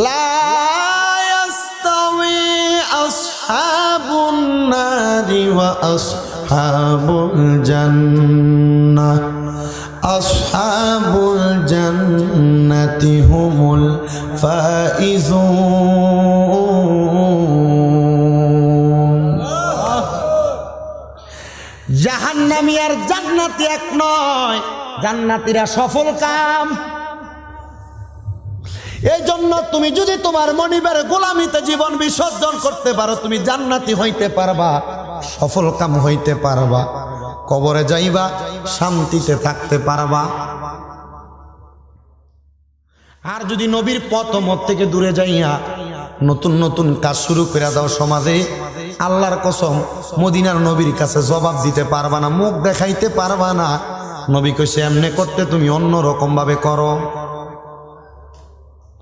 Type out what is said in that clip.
লা ইয়াস্তাউই আসহাবুন নারি ওয়া আসহাবুল জান্নাহ আসহাবুল জান্নাতি হুমুল ফাইজুন। জাহান্নামী আর জান্নাতি এক নয়, জান্নাতীরা সফল কাম। এই জন্য তুমি যদি তোমার মনিবের গোলামিতে জীবন বিসর্জন করতে পারো, তুমি জান্নাতি হইতে পারবা, সফল কাম হইতে পারবা, কবরে যাইবা শান্তিতে থাকতে পারবা। আর যদি নবীর পথ মত থেকে দূরে যাইয়া নতুন নতুন কাজ শুরু করে দাও সমাজে, আল্লাহর কসম মদিনার নবীর কাছে জবাব দিতে পারবা না, মুখ দেখাইতে পারবা না। নবী কইছে এমনি করতে তুমি অন্য রকম ভাবে করো।